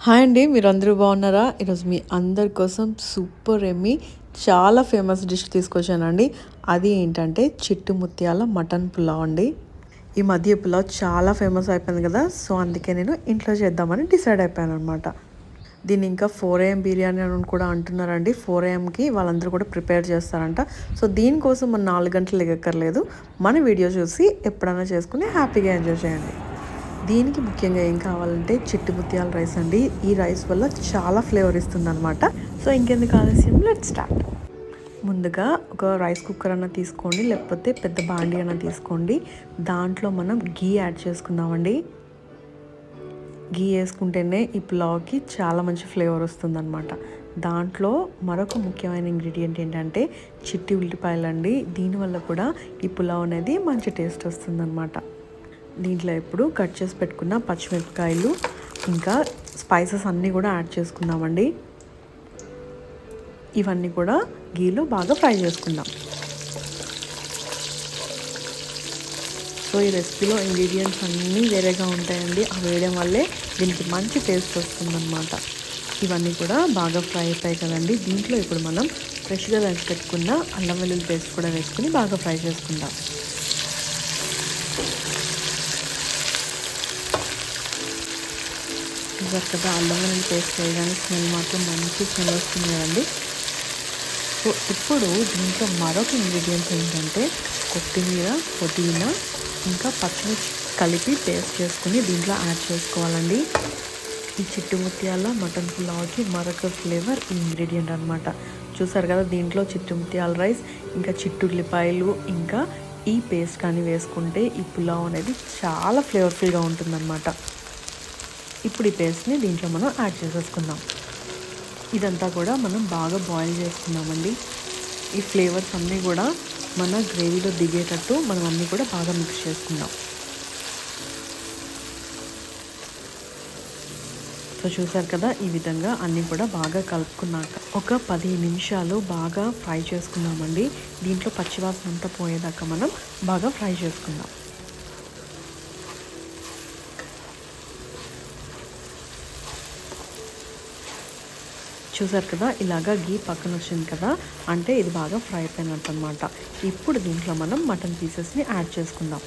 Hi అండి, మీరందరూ బాగున్నారా? ఈరోజు మీ అందరి కోసం సూపర్ ఎమ్మీ చాలా ఫేమస్ డిష్ తీసుకొచ్చానండి. అది ఏంటంటే చిట్టు ముత్యాల మటన్ పులావ్ అండి. ఈ మధ్య పులావ్ చాలా ఫేమస్ అయిపోయింది కదా, సో అందుకే నేను ఇంట్లో చేద్దామని డిసైడ్ అయిపోయాను అనమాట. దీన్ని ఇంకా 4 AM బిర్యానీ అని కూడా అంటున్నారండి. 4 AMకి వాళ్ళందరూ కూడా ప్రిపేర్ చేస్తారంట. సో దీనికోసం మనం 4 గంటలు లెగక్కర్లేదు, మన వీడియో చూసి ఎప్పుడైనా చేసుకుని హ్యాపీగా ఎంజాయ్ చేయండి. దీనికి ముఖ్యంగా ఏం కావాలంటే చిట్టు ముత్యాల రైస్ అండి. ఈ రైస్ వల్ల చాలా ఫ్లేవర్ ఇస్తుంది అనమాట. సో ఇంకెందుకు ఆలస్యం, లెట్స్ స్టార్ట్. ముందుగా ఒక రైస్ కుక్కర్ అన్న తీసుకోండి, లేకపోతే పెద్ద బాండీ అన్న తీసుకోండి. దాంట్లో మనం గీ యాడ్ చేసుకుందామండి. గీ వేసుకుంటేనే ఈ పులావ్కి చాలా మంచి ఫ్లేవర్ వస్తుంది అనమాట. దాంట్లో మరొక ముఖ్యమైన ఇంగ్రీడియంట్ ఏంటంటే చిట్టి ఉల్లిపాయలు అండి. దీనివల్ల కూడా ఈ పులావ్ అనేది మంచి టేస్ట్ వస్తుందన్నమాట. దీంట్లో ఇప్పుడు కట్ చేసి పెట్టుకున్న పచ్చిమిరపకాయలు ఇంకా స్పైసెస్ అన్నీ కూడా యాడ్ చేసుకుందామండి. ఇవన్నీ కూడా గీలో బాగా ఫ్రై చేసుకుందాం. సో ఈ రెసిపీలో ఇంగ్రీడియంట్స్ అన్నీ వేరేగా ఉంటాయండి. ఆ వేయడం వల్లే దీనికి మంచి టేస్ట్ వస్తుందన్నమాట. ఇవన్నీ కూడా బాగా ఫ్రై అయిపోయాయి కదండి. దీంట్లో ఇప్పుడు మనం ఫ్రెష్గా వేసి పెట్టుకున్న అల్లం వెల్లుల్లి పేస్ట్ కూడా వేసుకుని బాగా ఫ్రై చేసుకుందాం. కదా అల్లం వెల్లుల్లి పేస్ట్ వేయడానికి స్మెల్ మాత్రం మంచి స్మెల్ వస్తుంది కదండి. సో ఇప్పుడు దీంట్లో మరొక ఇంగ్రీడియంట్స్ ఏంటంటే కొత్తిమీర, పుదీనా ఇంకా పచ్చిమిర్చి కలిపి పేస్ట్ చేసుకుని దీంట్లో యాడ్ చేసుకోవాలండి. ఈ చిట్టు ముత్యాల మటన్ పులావ్కి మరొక ఫ్లేవర్ ఈ ఇంగ్రీడియంట్ అనమాట. చూసారు కదా, దీంట్లో చిట్టు ముత్యాల రైస్ ఇంకా చిట్టుల్లిపాయలు ఇంకా ఈ పేస్ట్ కానీ వేసుకుంటే ఈ పులావ్ అనేది చాలా ఫ్లేవర్ఫుల్గా ఉంటుందన్నమాట. ఇప్పుడు ఈ పేస్ట్ని దీంట్లో మనం యాడ్ చేసేసుకుందాం. ఇదంతా కూడా మనం బాగా బాయిల్ చేసుకుందామండి. ఈ ఫ్లేవర్స్ అన్నీ కూడా మన గ్రేవీలో దిగేటట్టు మనం అన్నీ కూడా బాగా మిక్స్ చేసుకుందాం. సో చూసారు కదా, ఈ విధంగా అన్నీ కూడా బాగా కలుపుకున్నాక ఒక 10 నిమిషాలు బాగా ఫ్రై చేసుకుందామండి. దీంట్లో పచ్చివాసన అంతా పోయేదాకా మనం బాగా ఫ్రై చేసుకుందాం. చూసారు కదా, ఇలాగా గీ పక్కన వచ్చింది కదా, అంటే ఇది బాగా ఫ్రై అయిపోయినట్టు అనమాట. ఇప్పుడు దీంట్లో మనం మటన్ పీసెస్ని యాడ్ చేసుకుందాం.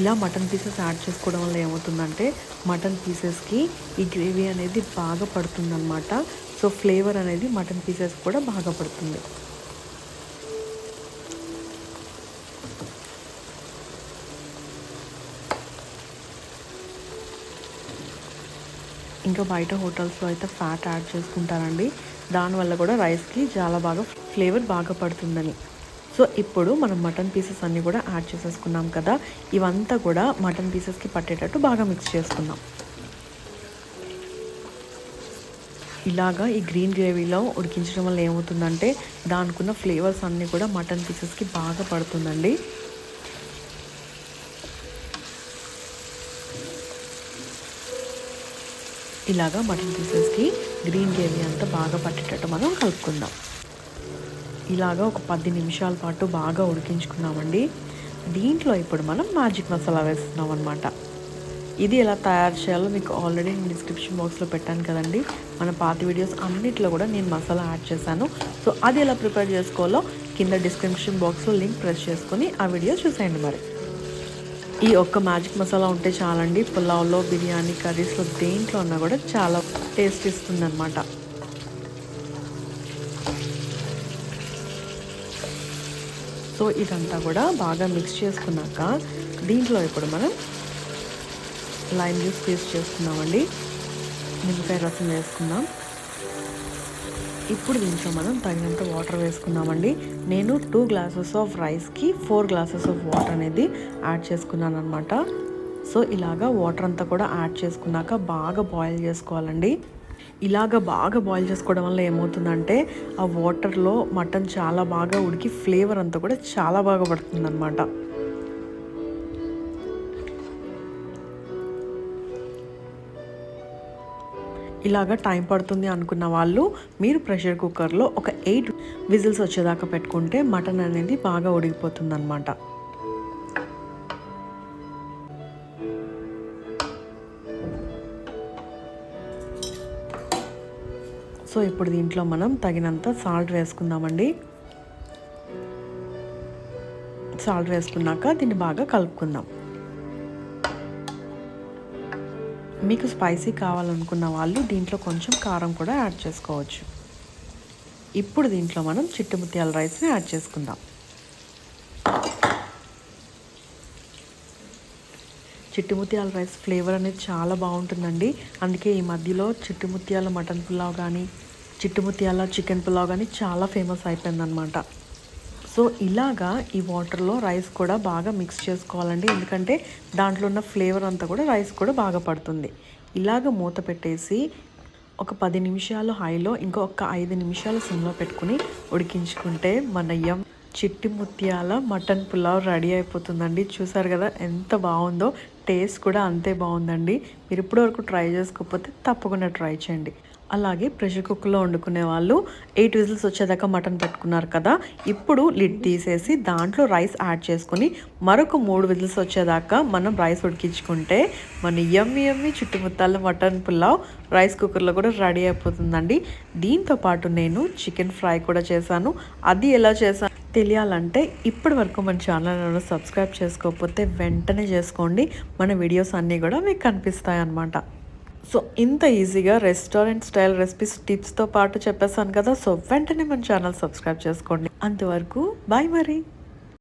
ఇలా మటన్ పీసెస్ యాడ్ చేసుకోవడం వల్ల ఏమవుతుందంటే మటన్ పీసెస్కి ఈ గ్రేవీ అనేది బాగా పడుతుందన్నమాట. సో ఫ్లేవర్ అనేది మటన్ పీసెస్ కూడా బాగా పడుతుంది. ఇంకా బయట హోటల్స్లో అయితే ఫ్యాట్ యాడ్ చేసుకుంటారండి. దానివల్ల కూడా రైస్కి చాలా బాగా ఫ్లేవర్ బాగా పడుతుందని. సో ఇప్పుడు మనం మటన్ పీసెస్ అన్నీ కూడా యాడ్ చేసేసుకున్నాం కదా, ఇవంతా కూడా మటన్ పీసెస్కి పట్టేటట్టు బాగా మిక్స్ చేసుకుందాం. ఇలాగా ఈ గ్రీన్ గ్రేవీలో ఉడికించడం వల్ల ఏమవుతుందంటే దానికున్న ఫ్లేవర్స్ అన్నీ కూడా మటన్ పీసెస్కి బాగా పడుతుందండి. ఇలాగా మటన్ పీసెస్కి గ్రీన్ గ్రేవీ అంతా బాగా పట్టేటట్టు మనం కలుపుకుందాం. ఇలాగా ఒక 10 నిమిషాల పాటు బాగా ఉడికించుకున్నామండి. దీంట్లో ఇప్పుడు మనం మ్యాజిక్ మసాలా వేస్తున్నాం అనమాట. ఇది ఎలా తయారు చేయాలో మీకు ఆల్రెడీ నేను డిస్క్రిప్షన్ బాక్స్లో పెట్టాను కదండి. మన పాత వీడియోస్ అన్నిట్లో కూడా నేను మసాలా యాడ్ చేశాను. సో అది ఎలా ప్రిపేర్ చేసుకోవాలో కింద డిస్క్రిప్షన్ బాక్స్లో లింక్ ప్రెస్ చేసుకొని ఆ వీడియో చూసేయండి. మరి ఈ ఒక్క మ్యాజిక్ మసాలా ఉంటే చాలండి, పులావ్లో, బిర్యానీ, కర్రీస్లో దేంట్లో ఉన్నా కూడా చాలా టేస్ట్ ఇస్తుంది అనమాట. సో ఇదంతా కూడా బాగా మిక్స్ చేసుకున్నాక దీంట్లో ఇప్పుడు మనం లైమ్ జ్యూస్ పేస్ట్ చేసుకున్నామండి. నిమ్మకాయ రసం వేసుకుందాం. ఇప్పుడు దీంట్లో మనం తగినంత వాటర్ వేసుకుందామండి. నేను 2 గ్లాసెస్ ఆఫ్ రైస్కి 4 గ్లాసెస్ ఆఫ్ వాటర్ అనేది యాడ్ చేసుకున్నాను అనమాట. సో ఇలాగా వాటర్ అంతా కూడా యాడ్ చేసుకున్నాక బాగా బాయిల్ చేసుకోవాలండి. ఇలాగ బాగా బాయిల్ చేసుకోవడం వల్ల ఏమవుతుందంటే ఆ వాటర్లో మటన్ చాలా బాగా ఉడికి ఫ్లేవర్ అంతా కూడా చాలా బాగా పడుతుంది అనమాట. ఇలాగ టైం పడుతుంది అనుకున్న వాళ్ళు మీరు ప్రెషర్ కుక్కర్లో ఒక 8 విజిల్స్ వచ్చేదాకా పెట్టుకుంటే మటన్ అనేది బాగా ఉడికిపోతుంది అనమాట. సో ఇప్పుడు దీంట్లో మనం తగినంత సాల్ట్ వేసుకుందామండి. సాల్ట్ వేసుకున్నాక దీన్ని బాగా కలుపుకుందాం. మీకు స్పైసీ కావాలనుకున్న వాళ్ళు దీంట్లో కొంచెం కారం కూడా యాడ్ చేసుకోవచ్చు. ఇప్పుడు దీంట్లో మనం చిట్టి ముత్యాల రైస్ని యాడ్ చేసుకుందాం. చిట్టి ముత్యాల రైస్ ఫ్లేవర్ అనేది చాలా బాగుంటుందండి. అందుకే ఈ మధ్యలో చిట్టి ముత్యాల మటన్ పులావ్ కానీ చిట్టి ముత్యాల చికెన్ పులావ్ కానీ చాలా ఫేమస్ అయిపోయిందనమాట. సో ఇలాగా ఈ వాటర్లో రైస్ కూడా బాగా మిక్స్ చేసుకోవాలండి. ఎందుకంటే దాంట్లో ఉన్న ఫ్లేవర్ అంతా కూడా రైస్ కూడా బాగా పడుతుంది. ఇలాగ మూత పెట్టేసి ఒక 10 నిమిషాలు హైలో ఇంకొక 5 నిమిషాలు సిమ్లో పెట్టుకుని ఉడికించుకుంటే మన చిట్టి ముత్యాల మటన్ పులావ్ రెడీ అయిపోతుందండి. చూసారు కదా ఎంత బాగుందో, టేస్ట్ కూడా అంతే బాగుందండి. మీరు ఇప్పటివరకు ట్రై చేసుకోకపోతే తప్పకుండా ట్రై చేయండి. అలాగే ప్రెషర్ కుక్కర్లో వండుకునే వాళ్ళు 8 విజిల్స్ వచ్చేదాకా మటన్ పెట్టుకున్నారు కదా, ఇప్పుడు లిడ్ తీసేసి దాంట్లో రైస్ యాడ్ చేసుకొని మరొక 3 విజిల్స్ వచ్చేదాకా మనం రైస్ ఉడికించుకుంటే మన యమ్మీ చిట్టి ముత్యాల మటన్ పులావ్ రైస్ కుక్కర్లో కూడా రెడీ అయిపోతుందండి. దీంతో పాటు నేను చికెన్ ఫ్రై కూడా చేశాను. అది ఎలా చేశాను తెలియాలంటే ఇప్పటి వరకు మన ఛానల్ను సబ్స్క్రైబ్ చేసుకోకపోతే వెంటనే చేసుకోండి. మన వీడియోస్ అన్నీ కూడా మీకు కనిపిస్తాయి అన్నమాట. సో ఇంత ఈజీగా రెస్టారెంట్ స్టైల్ రెసిపీస్ టిప్స్తో పాటు చెప్పేసాను కదా. సో వెంటనే మన ఛానల్ సబ్స్క్రైబ్ చేసుకోండి. అంతవరకు బాయ్ మరి.